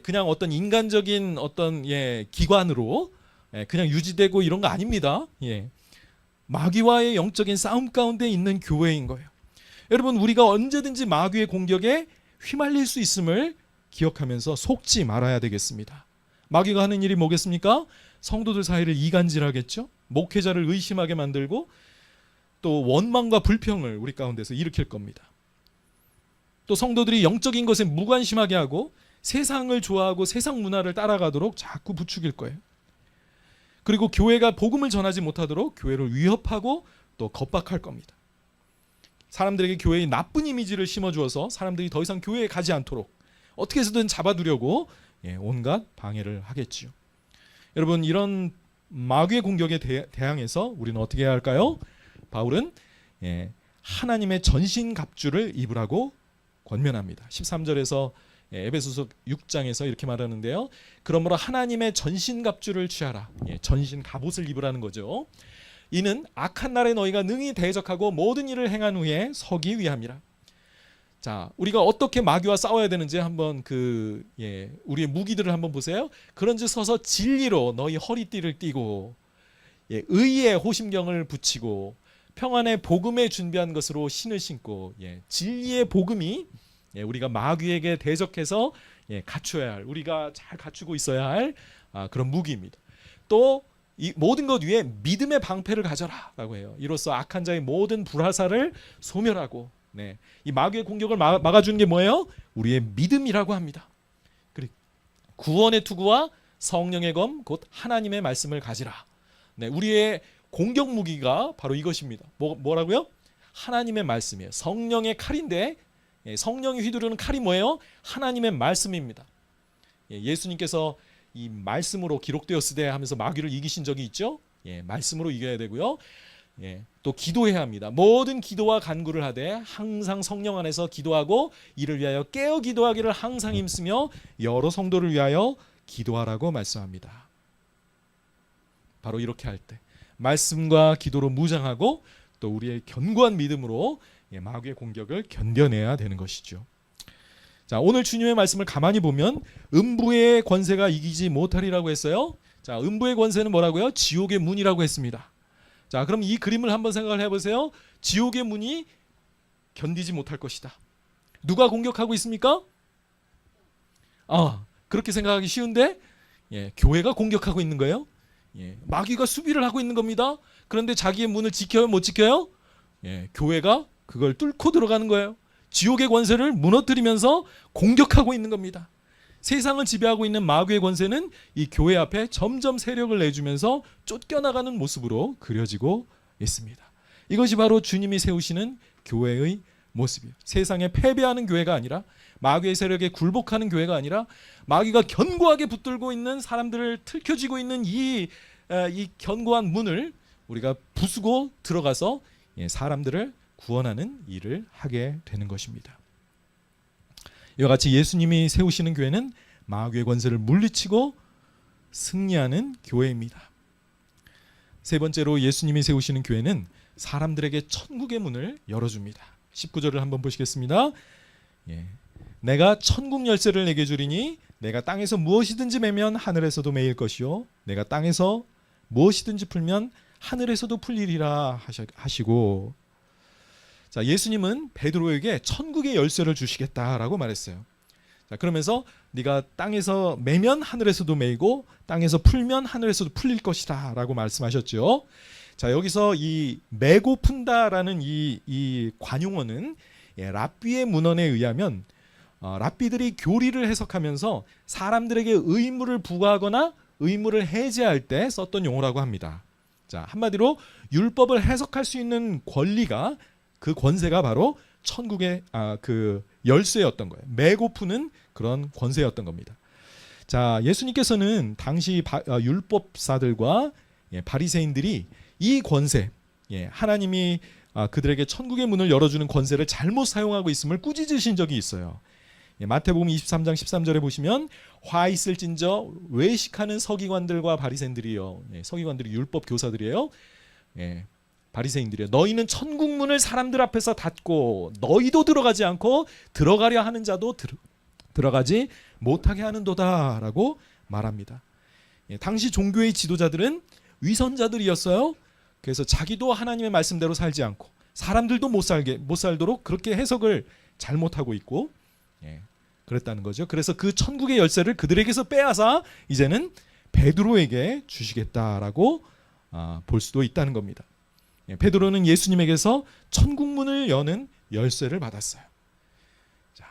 Speaker 1: 그냥 어떤 인간적인 어떤 기관으로 그냥 유지되고 이런 거 아닙니다. 마귀와의 영적인 싸움 가운데 있는 교회인 거예요. 여러분, 우리가 언제든지 마귀의 공격에 휘말릴 수 있음을 기억하면서 속지 말아야 되겠습니다. 마귀가 하는 일이 뭐겠습니까? 성도들 사이를 이간질하겠죠. 목회자를 의심하게 만들고 또 원망과 불평을 우리 가운데서 일으킬 겁니다. 또 성도들이 영적인 것에 무관심하게 하고 세상을 좋아하고 세상 문화를 따라가도록 자꾸 부추길 거예요. 그리고 교회가 복음을 전하지 못하도록 교회를 위협하고 또 겁박할 겁니다. 사람들에게 교회의 나쁜 이미지를 심어주어서 사람들이 더 이상 교회에 가지 않도록 어떻게 해서든 잡아두려고 온갖 방해를 하겠지요. 여러분, 이런 마귀의 공격에 대항해서 우리는 어떻게 해야 할까요? 바울은 하나님의 전신갑주를 입으라고 권면합니다. 13절에서 에베소서 6장에서 이렇게 말하는데요. 그러므로 하나님의 전신갑주를 취하라. 전신 갑옷을 입으라는 거죠. 이는 악한 날에 너희가 능히 대적하고 모든 일을 행한 후에 서기 위함이라. 자, 우리가 어떻게 마귀와 싸워야 되는지 한번 우리의 무기들을 한번 보세요. 그런즉 서서 진리로 너희 허리띠를 띠고 의의 호심경을 붙이고 평안의 복음에 준비한 것으로 신을 신고 진리의 복음이 우리가 마귀에게 대적해서 갖춰야 할, 우리가 잘 갖추고 있어야 할 그런 무기입니다. 또 이 모든 것 위에 믿음의 방패를 가져라라고 해요. 이로써 악한 자의 모든 불화살을 소멸하고 이 마귀의 공격을 막아주는 게 뭐예요? 우리의 믿음이라고 합니다. 그리고 구원의 투구와 성령의 검 곧 하나님의 말씀을 가지라. 우리의 공격 무기가 바로 이것입니다. 뭐라고요? 하나님의 말씀이에요. 성령의 칼인데 성령이 휘두르는 칼이 뭐예요? 하나님의 말씀입니다. 예수님께서 이 말씀으로 기록되었으되 하면서 마귀를 이기신 적이 있죠. 말씀으로 이겨야 되고요. 또 기도해야 합니다. 모든 기도와 간구를 하되 항상 성령 안에서 기도하고 이를 위하여 깨어 기도하기를 항상 힘쓰며 여러 성도를 위하여 기도하라고 말씀합니다. 바로 이렇게 할 때 말씀과 기도로 무장하고 또 우리의 견고한 믿음으로 마귀의 공격을 견뎌내야 되는 것이죠. 자, 오늘 주님의 말씀을 가만히 보면 음부의 권세가 이기지 못하리라고 했어요. 자, 음부의 권세는 뭐라고요? 지옥의 문이라고 했습니다. 자, 그럼 이 그림을 한번 생각을 해보세요. 지옥의 문이 견디지 못할 것이다. 누가 공격하고 있습니까? 그렇게 생각하기 쉬운데 교회가 공격하고 있는 거예요. 마귀가 수비를 하고 있는 겁니다. 그런데 자기의 문을 지켜요? 못 지켜요? 교회가 그걸 뚫고 들어가는 거예요. 지옥의 권세를 무너뜨리면서 공격하고 있는 겁니다. 세상을 지배하고 있는 마귀의 권세는 이 교회 앞에 점점 세력을 내주면서 쫓겨나가는 모습으로 그려지고 있습니다. 이것이 바로 주님이 세우시는 교회의 모습이에요. 세상에 패배하는 교회가 아니라 마귀의 세력에 굴복하는 교회가 아니라 마귀가 견고하게 붙들고 있는 사람들을 틀켜쥐고 있는 이 견고한 문을 우리가 부수고 들어가서 사람들을 구원하는 일을 하게 되는 것입니다. 이와 같이 예수님이 세우시는 교회는 마귀의 권세를 물리치고 승리하는 교회입니다. 세 번째로 예수님이 세우시는 교회는 사람들에게 천국의 문을 열어줍니다. 19절을 한번 보시겠습니다. 내가 천국 열쇠를 내게 주리니 내가 땅에서 무엇이든지 매면 하늘에서도 매일 것이요 내가 땅에서 무엇이든지 풀면 하늘에서도 풀리리라 하시고, 자, 예수님은 베드로에게 천국의 열쇠를 주시겠다라고 말했어요. 자, 그러면서 네가 땅에서 매면 하늘에서도 매이고 땅에서 풀면 하늘에서도 풀릴 것이다 라고 말씀하셨죠. 자, 여기서 이 매고 푼다라는 이 관용어는 랍비의 문헌에 의하면 랍비들이 교리를 해석하면서 사람들에게 의무를 부과하거나 의무를 해제할 때 썼던 용어라고 합니다. 자, 한마디로 율법을 해석할 수 있는 권리가 그 권세가 바로 천국의 그 열쇠였던 거예요. 메고 푸는 그런 권세였던 겁니다. 자, 예수님께서는 당시 율법사들과 바리새인들이 이 권세, 하나님이 그들에게 천국의 문을 열어주는 권세를 잘못 사용하고 있음을 꾸짖으신 적이 있어요. 마태복음 23장 13절에 보시면 화 있을진저 외식하는 서기관들과 바리새인들이요. 서기관들이 율법 교사들이에요. 바리새인들이요. 너희는 천국 문을 사람들 앞에서 닫고 너희도 들어가지 않고 들어가려 하는 자도 들어가지 못하게 하는도다라고 말합니다. 당시 종교의 지도자들은 위선자들이었어요. 그래서 자기도 하나님의 말씀대로 살지 않고 사람들도 못 살도록 그렇게 해석을 잘못하고 있고 그랬다는 거죠. 그래서 그 천국의 열쇠를 그들에게서 빼앗아 이제는 베드로에게 주시겠다라고 볼 수도 있다는 겁니다. 베드로는 예수님에게서 천국 문을 여는 열쇠를 받았어요. 자,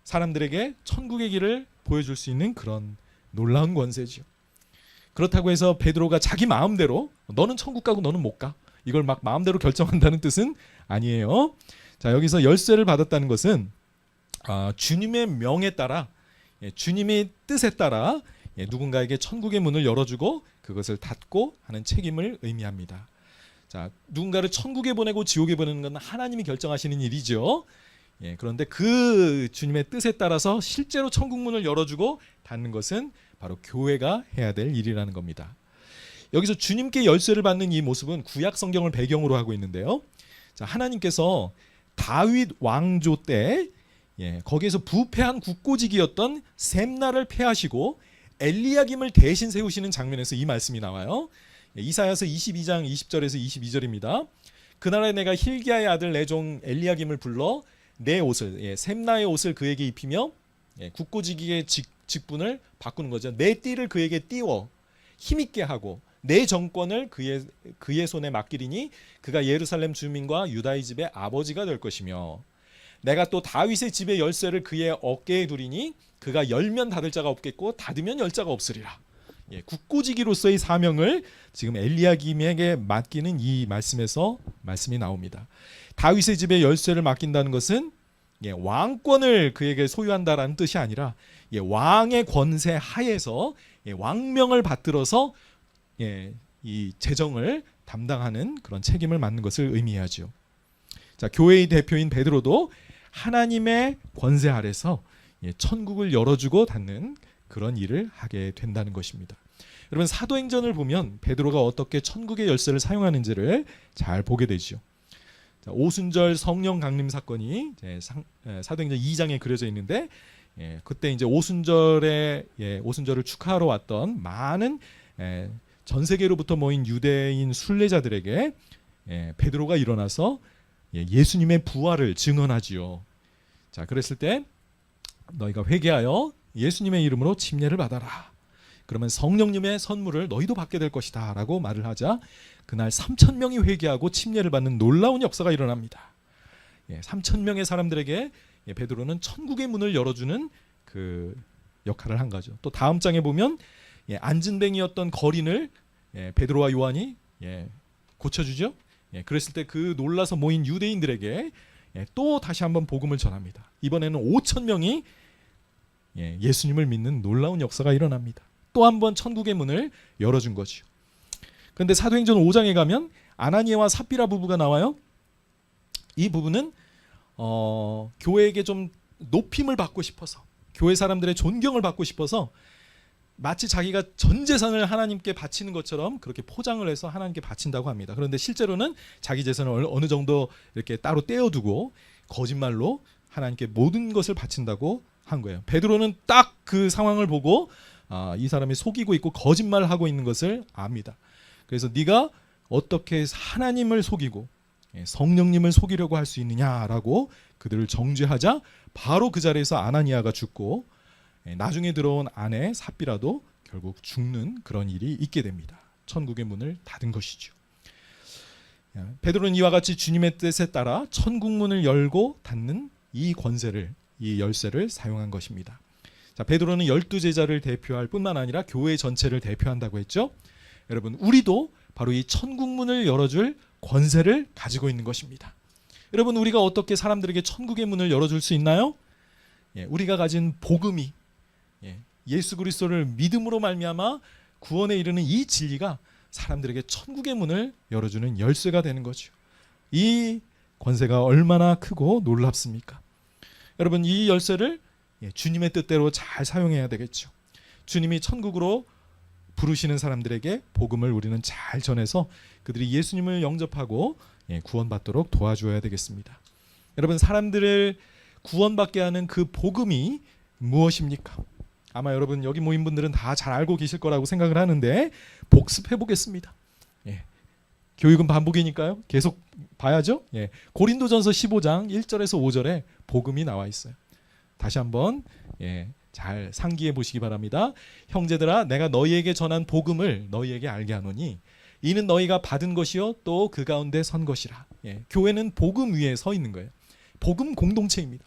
Speaker 1: 사람들에게 천국의 길을 보여줄 수 있는 그런 놀라운 권세죠. 그렇다고 해서 베드로가 자기 마음대로 너는 천국 가고 너는 못 가, 이걸 막 마음대로 결정한다는 뜻은 아니에요. 자, 여기서 열쇠를 받았다는 것은 주님의 명에 따라, 주님의 뜻에 따라 누군가에게 천국의 문을 열어주고 그것을 닫고 하는 책임을 의미합니다. 자, 누군가를 천국에 보내고 지옥에 보내는 건 하나님이 결정하시는 일이죠. 그런데 그 주님의 뜻에 따라서 실제로 천국 문을 열어주고 닫는 것은 바로 교회가 해야 될 일이라는 겁니다. 여기서 주님께 열쇠를 받는 이 모습은 구약 성경을 배경으로 하고 있는데요. 자, 하나님께서 다윗 왕조 때 거기에서 부패한 국고직이었던 셈나를 폐하시고 엘리야김을 대신 세우시는 장면에서 이 말씀이 나와요. 이사야서 22장 20절에서 22절입니다. 그날에 내가 힐기야의 아들 내 종 엘리야김을 불러 내 옷을, 셈나의 옷을 그에게 입히며 국고직의 직분을 바꾸는 거죠. 내 띠를 그에게 띄워 힘있게 하고 내 정권을 그의 손에 맡기리니 그가 예루살렘 주민과 유다의 집의 아버지가 될 것이며 내가 또 다윗의 집의 열쇠를 그의 어깨에 두리니 그가 열면 닫을 자가 없겠고 닫으면 열 자가 없으리라. 국고지기로서의 사명을 지금 엘리야김에게 맡기는 이 말씀에서 말씀이 나옵니다. 다윗의 집의 열쇠를 맡긴다는 것은 왕권을 그에게 소유한다라는 뜻이 아니라 왕의 권세 하에서 왕명을 받들어서 이 재정을 담당하는 그런 책임을 맡는 것을 의미하죠. 자, 교회의 대표인 베드로도 하나님의 권세 아래서 천국을 열어주고 닫는 그런 일을 하게 된다는 것입니다. 여러분, 사도행전을 보면 베드로가 어떻게 천국의 열쇠를 사용하는지를 잘 보게 되죠. 자, 오순절 성령 강림 사건이 사도행전 2장에 그려져 있는데 그때 이제 오순절을 축하하러 왔던 많은 전 세계로부터 모인 유대인 순례자들에게 베드로가 일어나서 예수님의 부활을 증언하지요. 자, 그랬을 때 너희가 회개하여 예수님의 이름으로 침례를 받아라. 그러면 성령님의 선물을 너희도 받게 될 것이다 라고 말을 하자 그날 3,000명이 회개하고 침례를 받는 놀라운 역사가 일어납니다. 3,000명의 사람들에게 베드로는 천국의 문을 열어주는 그 역할을 한 거죠. 또 다음 장에 보면 안진뱅이였던 거린을 베드로와 요한이 고쳐주죠. 그랬을 때 그 놀라서 모인 유대인들에게 또 다시 한번 복음을 전합니다. 이번에는 5,000명이 예수님을 믿는 놀라운 역사가 일어납니다. 또 한번 천국의 문을 열어준 거죠. 그런데 사도행전 5장에 가면 아나니아와 삽비라 부부가 나와요. 이 부부는 교회에게 좀 높임을 받고 싶어서, 교회 사람들의 존경을 받고 싶어서 마치 자기가 전 재산을 하나님께 바치는 것처럼 그렇게 포장을 해서 하나님께 바친다고 합니다. 그런데 실제로는 자기 재산을 어느 정도 이렇게 따로 떼어두고 거짓말로 하나님께 모든 것을 바친다고 한 거예요. 베드로는 딱 그 상황을 보고 이 사람이 속이고 있고 거짓말을 하고 있는 것을 압니다. 그래서 네가 어떻게 하나님을 속이고 성령님을 속이려고 할 수 있느냐라고 그들을 정죄하자 바로 그 자리에서 아나니아가 죽고 나중에 들어온 아내 삽비라도 결국 죽는 그런 일이 있게 됩니다. 천국의 문을 닫은 것이죠. 베드로는 이와 같이 주님의 뜻에 따라 천국 문을 열고 닫는 이 권세를, 이 열쇠를 사용한 것입니다. 자, 베드로는 12제자를 대표할 뿐만 아니라 교회 전체를 대표한다고 했죠. 여러분, 우리도 바로 이 천국 문을 열어줄 권세를 가지고 있는 것입니다. 여러분, 우리가 어떻게 사람들에게 천국의 문을 열어줄 수 있나요? 우리가 가진 복음이, 예수 그리스도를 믿음으로 말미암아 구원에 이르는 이 진리가 사람들에게 천국의 문을 열어주는 열쇠가 되는 거죠. 이 권세가 얼마나 크고 놀랍습니까? 여러분, 이 열쇠를 주님의 뜻대로 잘 사용해야 되겠죠. 주님이 천국으로 부르시는 사람들에게 복음을 우리는 잘 전해서 그들이 예수님을 영접하고 구원받도록 도와줘야 되겠습니다. 여러분, 사람들을 구원받게 하는 그 복음이 무엇입니까? 아마 여러분 여기 모인 분들은 다 잘 알고 계실 거라고 생각을 하는데 복습해 보겠습니다. 교육은 반복이니까요. 계속 봐야죠. 고린도전서 15장 1절에서 5절에 복음이 나와 있어요. 다시 한번 잘 상기해 보시기 바랍니다. 형제들아, 내가 너희에게 전한 복음을 너희에게 알게 하노니 이는 너희가 받은 것이요 또 그 가운데 선 것이라. 교회는 복음 위에 서 있는 거예요. 복음 공동체입니다.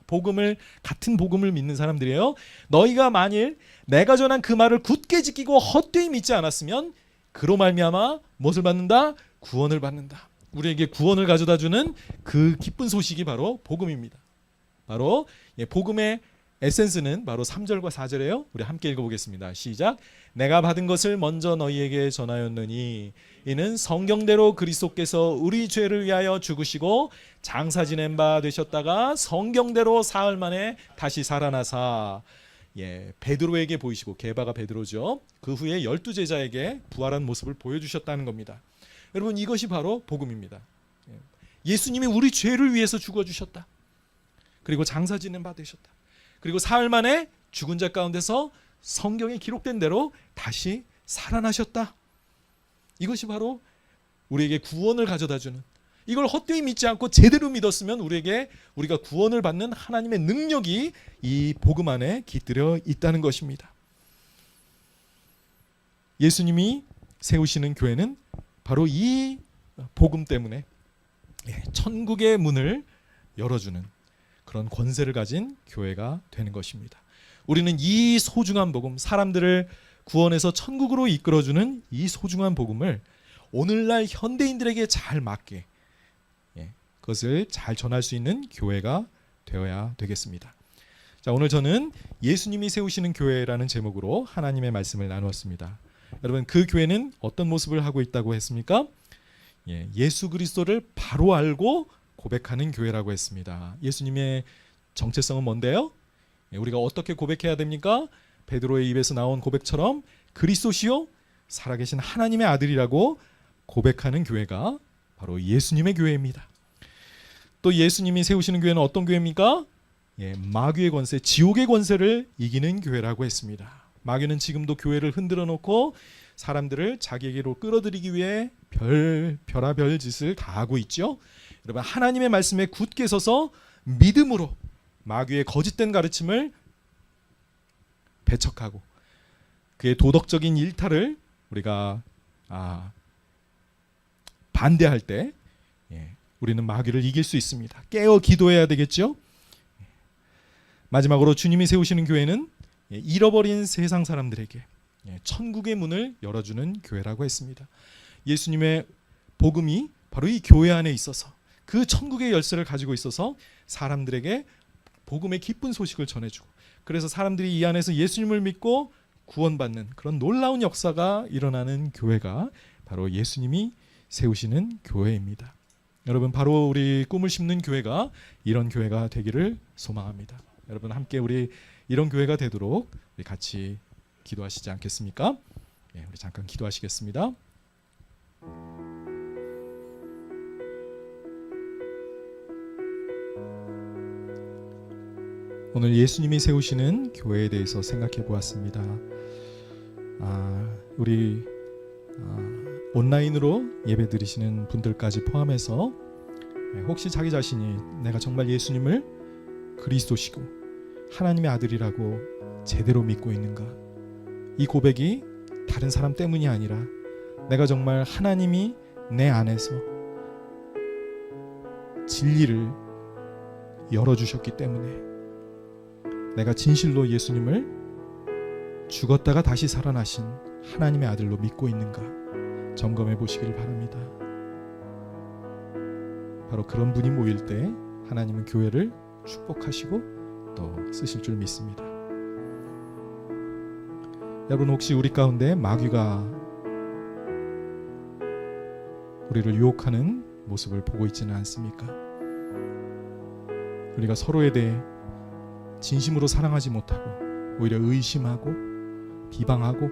Speaker 1: 같은 복음을 믿는 사람들이에요. 너희가 만일 내가 전한 그 말을 굳게 지키고 헛되이 믿지 않았으면 그로 말미암아 무엇을 받는다? 구원을 받는다. 우리에게 구원을 가져다 주는 그 기쁜 소식이 바로 복음입니다. 바로 복음의 에센스는 바로 3절과 4절이에요. 우리 함께 읽어보겠습니다. 시작. 내가 받은 것을 먼저 너희에게 전하였느니 이는 성경대로 그리스도께서 우리 죄를 위하여 죽으시고 장사 지낸 바 되셨다가 성경대로 사흘 만에 다시 살아나사 베드로에게 보이시고, 게바가 베드로죠. 그 후에 12제자에게 부활한 모습을 보여주셨다는 겁니다. 여러분, 이것이 바로 복음입니다. 예수님이 우리 죄를 위해서 죽어주셨다. 그리고 장사 지낸 바 되셨다. 그리고 사흘 만에 죽은 자 가운데서 성경에 기록된 대로 다시 살아나셨다. 이것이 바로 우리에게 구원을 가져다주는, 이걸 헛되이 믿지 않고 제대로 믿었으면 우리가 구원을 받는 하나님의 능력이 이 복음 안에 깃들여 있다는 것입니다. 예수님이 세우시는 교회는 바로 이 복음 때문에 천국의 문을 열어주는 그런 권세를 가진 교회가 되는 것입니다. 우리는 이 소중한 복음, 사람들을 구원해서 천국으로 이끌어주는 이 소중한 복음을 오늘날 현대인들에게 잘 맞게 그것을 잘 전할 수 있는 교회가 되어야 되겠습니다. 자, 오늘 저는 예수님이 세우시는 교회라는 제목으로 하나님의 말씀을 나누었습니다. 여러분, 그 교회는 어떤 모습을 하고 있다고 했습니까? 예수 그리스도를 바로 알고 고백하는 교회라고 했습니다. 예수님의 정체성은 뭔데요? 우리가 어떻게 고백해야 됩니까? 베드로의 입에서 나온 고백처럼 그리스도시요 살아계신 하나님의 아들이라고 고백하는 교회가 바로 예수님의 교회입니다. 또 예수님이 세우시는 교회는 어떤 교회입니까? 마귀의 권세, 지옥의 권세를 이기는 교회라고 했습니다. 마귀는 지금도 교회를 흔들어 놓고 사람들을 자기에게로 끌어들이기 위해 별의별 짓을 다 하고 있죠. 여러분, 하나님의 말씀에 굳게 서서 믿음으로 마귀의 거짓된 가르침을 배척하고 그의 도덕적인 일탈을 우리가 반대할 때 우리는 마귀를 이길 수 있습니다. 깨어 기도해야 되겠죠. 마지막으로 주님이 세우시는 교회는 잃어버린 세상 사람들에게 천국의 문을 열어주는 교회라고 했습니다. 예수님의 복음이 바로 이 교회 안에 있어서 그 천국의 열쇠를 가지고 있어서 사람들에게 복음의 기쁜 소식을 전해주고, 그래서 사람들이 이 안에서 예수님을 믿고 구원받는 그런 놀라운 역사가 일어나는 교회가 바로 예수님이 세우시는 교회입니다. 여러분, 바로 우리 꿈을 심는 교회가 이런 교회가 되기를 소망합니다. 여러분, 함께 우리 이런 교회가 되도록 우리 같이 기도하시지 않겠습니까? 우리 잠깐 기도하시겠습니다. 오늘 예수님이 세우시는 교회에 대해서 생각해 보았습니다. 우리 온라인으로 예배 드리시는 분들까지 포함해서 혹시 자기 자신이 내가 정말 예수님을 그리스도시고 하나님의 아들이라고 제대로 믿고 있는가, 이 고백이 다른 사람 때문이 아니라 내가 정말 하나님이 내 안에서 진리를 열어주셨기 때문에 내가 진실로 예수님을 죽었다가 다시 살아나신 하나님의 아들로 믿고 있는가 점검해 보시기를 바랍니다. 바로 그런 분이 모일 때 하나님은 교회를 축복하시고 또 쓰실 줄 믿습니다. 여러분, 혹시 우리 가운데 마귀가 우리를 유혹하는 모습을 보고 있지는 않습니까? 우리가 서로에 대해 진심으로 사랑하지 못하고 오히려 의심하고 비방하고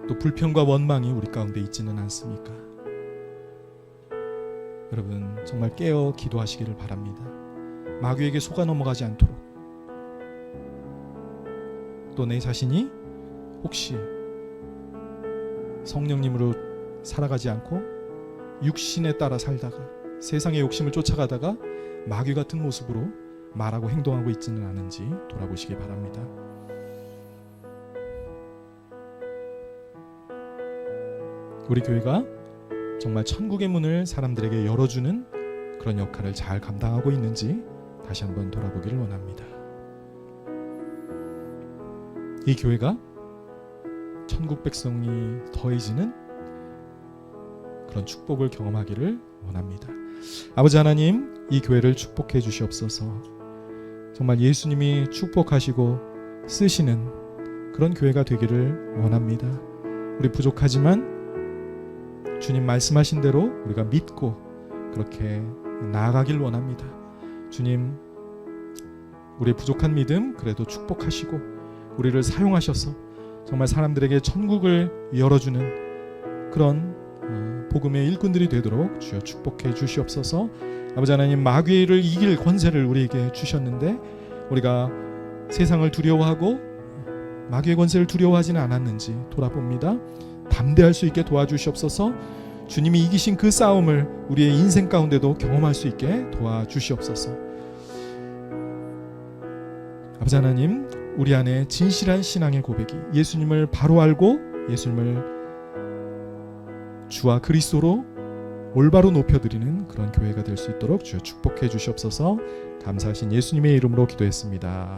Speaker 1: 또 불평과 원망이 우리 가운데 있지는 않습니까? 여러분, 정말 깨어 기도하시기를 바랍니다. 마귀에게 속아 넘어가지 않도록, 또 내 자신이 혹시 성령님으로 살아가지 않고 육신에 따라 살다가 세상의 욕심을 쫓아가다가 마귀 같은 모습으로 말하고 행동하고 있지는 않은지 돌아보시기 바랍니다. 우리 교회가 정말 천국의 문을 사람들에게 열어주는 그런 역할을 잘 감당하고 있는지 다시 한번 돌아보기를 원합니다. 이 교회가 천국 백성이 더해지는 그런 축복을 경험하기를 원합니다. 아버지 하나님, 이 교회를 축복해 주시옵소서. 정말 예수님이 축복하시고 쓰시는 그런 교회가 되기를 원합니다. 우리 부족하지만 주님 말씀하신 대로 우리가 믿고 그렇게 나아가길 원합니다. 주님, 우리의 부족한 믿음 그래도 축복하시고 우리를 사용하셔서 정말 사람들에게 천국을 열어주는 그런 복음의 일꾼들이 되도록 주여 축복해 주시옵소서. 아버지 하나님, 마귀를 이길 권세를 우리에게 주셨는데 우리가 세상을 두려워하고 마귀의 권세를 두려워하지는 않았는지 돌아봅니다. 담대할 수 있게 도와주시옵소서. 주님이 이기신 그 싸움을 우리의 인생 가운데도 경험할 수 있게 도와주시옵소서. 아버지 하나님, 우리 안에 진실한 신앙의 고백이 예수님을 바로 알고 예수님을 주와 그리스도로 올바로 높여드리는 그런 교회가 될 수 있도록 주여 축복해 주시옵소서. 감사하신 예수님의 이름으로 기도했습니다.